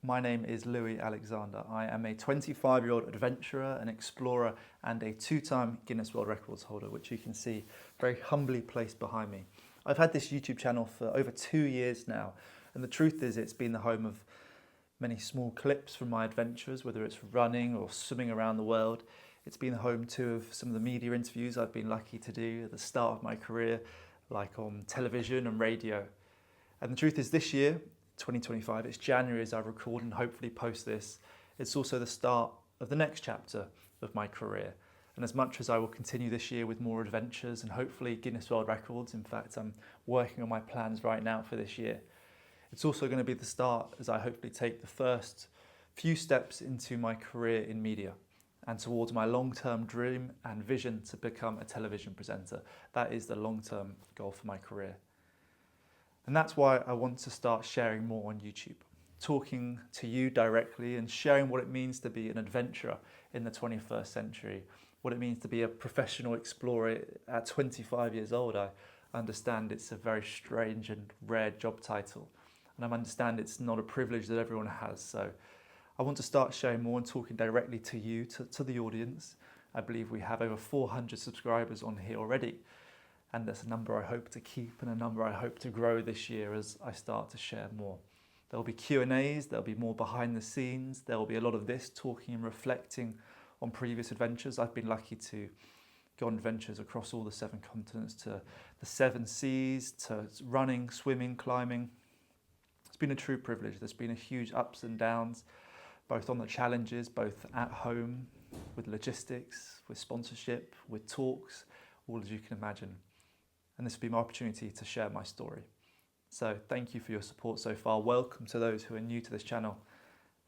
My name is Louis Alexander. I am a 25-year-old adventurer, an explorer, and a two-time Guinness World Records holder, which you can see very humbly placed behind me. I've had this YouTube channel for over 2 years now, and the truth is it's been the home of many small clips from my adventures, whether it's running or swimming around the world. It's been the home too of some of the media interviews I've been lucky to do at the start of my career, like on television and radio. And the truth is this year, 2025, it's January as I record and hopefully post this. It's also the start of the next chapter of my career. And as much as I will continue this year with more adventures and hopefully Guinness World Records, in fact, I'm working on my plans right now for this year. It's also going to be the start as I hopefully take the first few steps into my career in media and towards my long-term dream and vision to become a television presenter. That is the long-term goal for my career. And that's why I want to start sharing more on YouTube, talking to you directly and sharing what it means to be an adventurer in the 21st century, what it means to be a professional explorer at 25 years old. I understand it's a very strange and rare job title, and I understand it's not a privilege that everyone has. So I want to start sharing more and talking directly to you, to the audience. I believe we have over 400 subscribers on here already. And that's a number I hope to keep and a number I hope to grow this year as I start to share more. There'll be Q&As, there'll be more behind the scenes, there'll be a lot of this talking and reflecting on previous adventures. I've been lucky to go on adventures across all the 7 continents, to the 7 seas, to running, swimming, climbing. It's been a true privilege. There's been a huge ups and downs, both on the challenges, both at home, with logistics, with sponsorship, with talks, all as you can imagine. And this will be my opportunity to share my story. So thank you for your support so far. Welcome to those who are new to this channel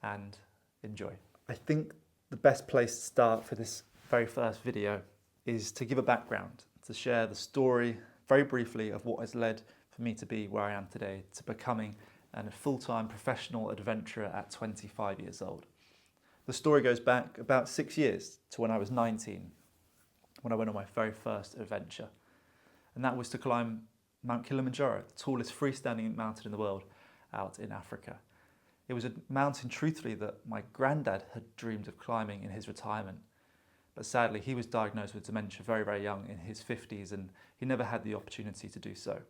and enjoy. I think the best place to start for this very first video is to give a background, to share the story very briefly of what has led for me to be where I am today, to becoming a full-time professional adventurer at 25 years old. The story goes back about 6 years to when I was 19, when I went on my very first adventure. And that was to climb Mount Kilimanjaro, the tallest freestanding mountain in the world out in Africa. It was a mountain, truthfully, that my granddad had dreamed of climbing in his retirement. But sadly, he was diagnosed with dementia very, very young, in his 50s, and he never had the opportunity to do so.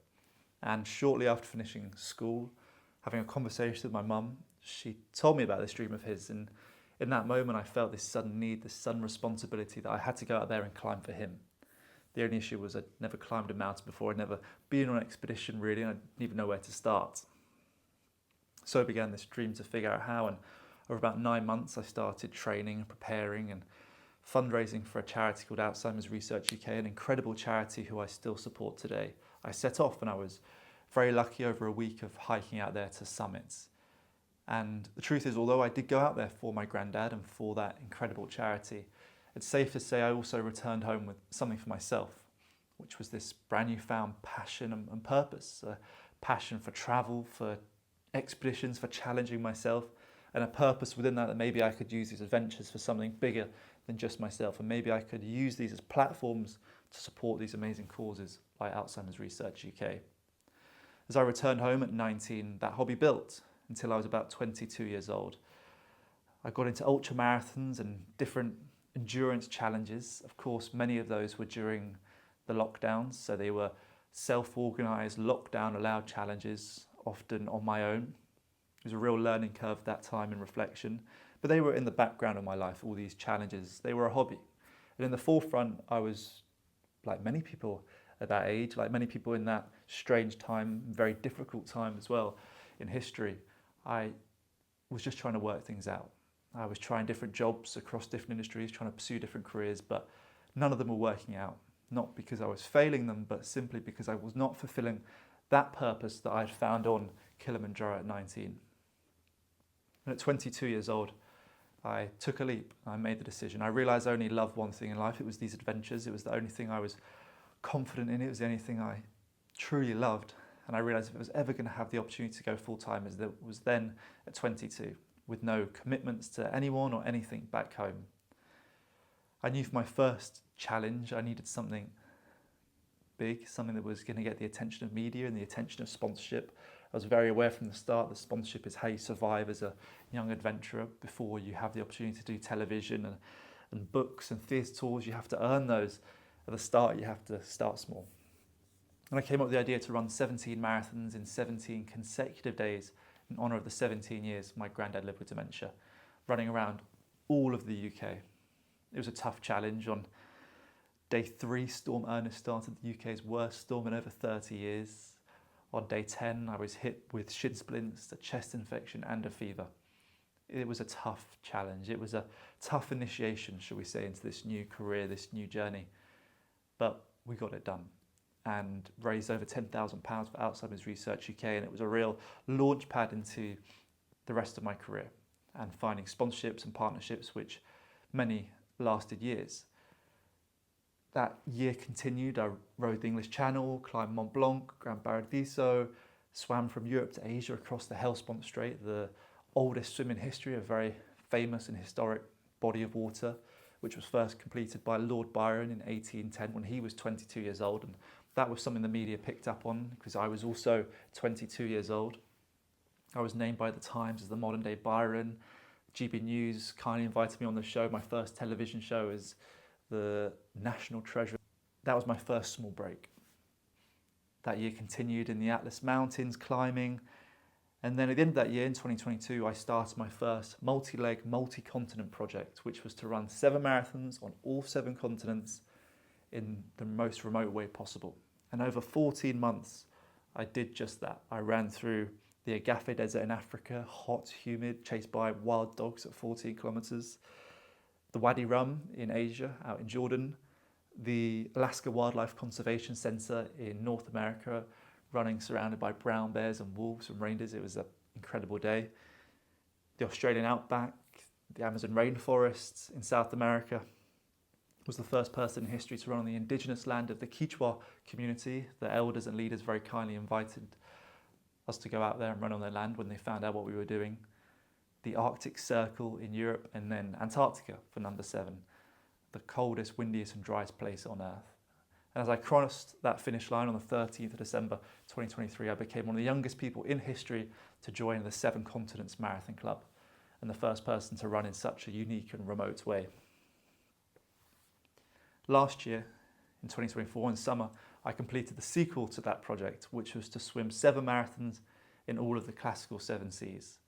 And shortly after finishing school, having a conversation with my mum, she told me about this dream of his. And in that moment, I felt this sudden need, this sudden responsibility that I had to go out there and climb for him. The only issue was I'd never climbed a mountain before. I'd never been on an expedition really, and I didn't even know where to start. So I began this dream to figure out how, and over about 9 months I started training and preparing and fundraising for a charity called Alzheimer's Research UK, an incredible charity who I still support today. I set off and I was very lucky over a week of hiking out there to summits. And the truth is, although I did go out there for my granddad and for that incredible charity, it's safe to say I also returned home with something for myself, which was this brand new found passion and purpose, a passion for travel, for expeditions, for challenging myself, and a purpose within that maybe I could use these adventures for something bigger than just myself, and maybe I could use these as platforms to support these amazing causes like Alzheimer's Research UK. As I returned home at 19, that hobby built until I was about 22 years old. I got into ultra marathons and different endurance challenges. Of course, many of those were during the lockdowns, so they were self-organised, lockdown-allowed challenges, often on my own. It was a real learning curve that time in reflection, but they were in the background of my life, all these challenges. They were a hobby. And in the forefront, I was, like many people at that age, like many people in that strange time, very difficult time as well in history, I was just trying to work things out. I was trying different jobs across different industries, trying to pursue different careers, but none of them were working out. Not because I was failing them, but simply because I was not fulfilling that purpose that I had found on Kilimanjaro at 19. And at 22 years old, I took a leap. I made the decision. I realized I only loved one thing in life. It was these adventures. It was the only thing I was confident in. It was the only thing I truly loved. And I realized if it was ever going to have the opportunity to go full-time, as it was then at 22, with no commitments to anyone or anything back home. I knew for my first challenge, I needed something big, something that was going to get the attention of media and the attention of sponsorship, I was very aware from the start that sponsorship is how you survive as a young adventurer before you have the opportunity to do television and books and theatre tours. You have to earn those. At the start, you have to start small. And I came up with the idea to run 17 marathons in 17 consecutive days in honour of the 17 years my granddad lived with dementia, running around all of the UK. It was a tough challenge. On day 3, Storm Ernest started the UK's worst storm in over 30 years. On day 10, I was hit with shin splints, a chest infection and a fever. It was a tough challenge. It was a tough initiation, shall we say, into this new career, this new journey. But we got it done and raised over £10,000 for Alzheimer's Research UK, and it was a real launch pad into the rest of my career and finding sponsorships and partnerships, which many lasted years. That year continued. I rode the English Channel, climbed Mont Blanc, Gran Paradiso, swam from Europe to Asia across the Hellespont Strait, the oldest swim in history, a very famous and historic body of water, which was first completed by Lord Byron in 1810 when he was 22 years old. And that was something the media picked up on because I was also 22 years old. I was named by the Times as the modern day Byron. GB News kindly invited me on the show, my first television show, as the national treasure. That was my first small break. That year continued in the Atlas Mountains climbing. And then at the end of that year, in 2022, I started my first multi-leg, multi-continent project, which was to run 7 marathons on all 7 continents in the most remote way possible. And over 14 months, I did just that. I ran through the Agafe Desert in Africa, hot, humid, chased by wild dogs at 14 kilometers. The Wadi Rum in Asia, out in Jordan. The Alaska Wildlife Conservation Center in North America, running surrounded by brown bears and wolves and reindeers. It was an incredible day. The Australian outback, the Amazon rainforests in South America. Was the first person in history to run on the indigenous land of the Quechua community. The elders and leaders very kindly invited us to go out there and run on their land when they found out what we were doing. The Arctic Circle in Europe, and then Antarctica for number 7, the coldest, windiest and driest place on Earth. And as I crossed that finish line on the 13th of December 2023, I became one of the youngest people in history to join the 7 Continents Marathon Club and the first person to run in such a unique and remote way. Last year, in 2024, in summer, I completed the sequel to that project, which was to swim 7 marathons in all of the classical 7 seas.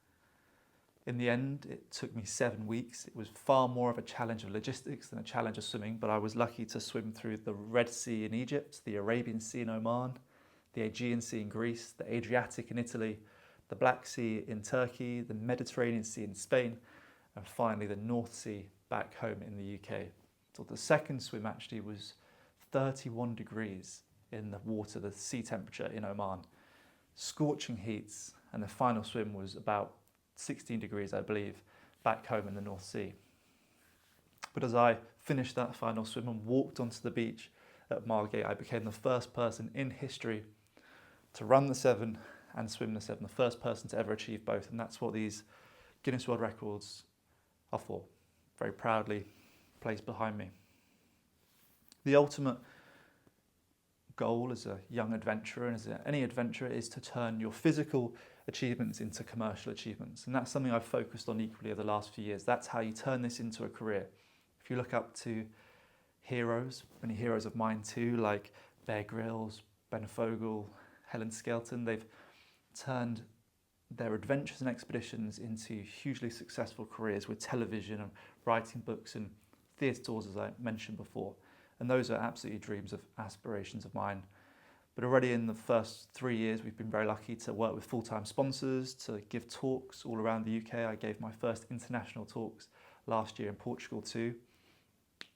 In the end, it took me 7 weeks. It was far more of a challenge of logistics than a challenge of swimming, but I was lucky to swim through the Red Sea in Egypt, the Arabian Sea in Oman, the Aegean Sea in Greece, the Adriatic in Italy, the Black Sea in Turkey, the Mediterranean Sea in Spain, and finally the North Sea back home in the UK. So the second swim actually was 31 degrees in the water, the sea temperature in Oman, scorching heats, and the final swim was about 16 degrees, I believe, back home in the North Sea. But as I finished that final swim and walked onto the beach at Margate, I became the first person in history to run the 7 and swim the 7, the first person to ever achieve both. And that's what these Guinness World Records are for. Very proudly placed behind me. The ultimate goal as a young adventurer and as any adventurer is to turn your physical achievements into commercial achievements. And that's something I've focused on equally over the last few years. That's how you turn this into a career. If you look up to heroes, many heroes of mine too, like Bear Grylls, Ben Fogle, Helen Skelton, they've turned their adventures and expeditions into hugely successful careers with television and writing books and theatre tours, as I mentioned before. And those are absolutely dreams of aspirations of mine. But already in the first 3 years, we've been very lucky to work with full-time sponsors, to give talks all around the UK. I gave my first international talks last year in Portugal too.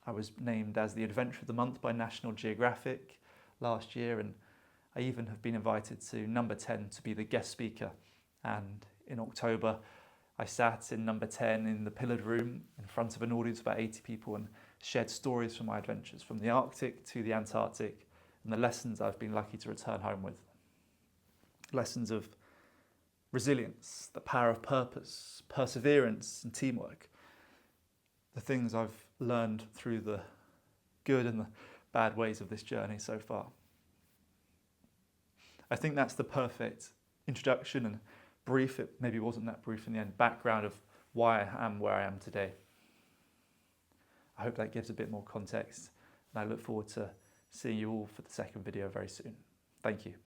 I was named as the Adventure of the Month by National Geographic last year, and I even have been invited to number 10 to be the guest speaker. And in October, I sat in number 10 in the pillared room in front of an audience of about 80 people and shared stories from my adventures, from the Arctic to the Antarctic, and the lessons I've been lucky to return home with. Lessons of resilience, the power of purpose, perseverance and teamwork. The things I've learned through the good and the bad ways of this journey so far. I think that's the perfect introduction and brief, it maybe wasn't that brief in the end, background of why I am where I am today. I hope that gives a bit more context, and I look forward to seeing you all for the second video very soon. Thank you.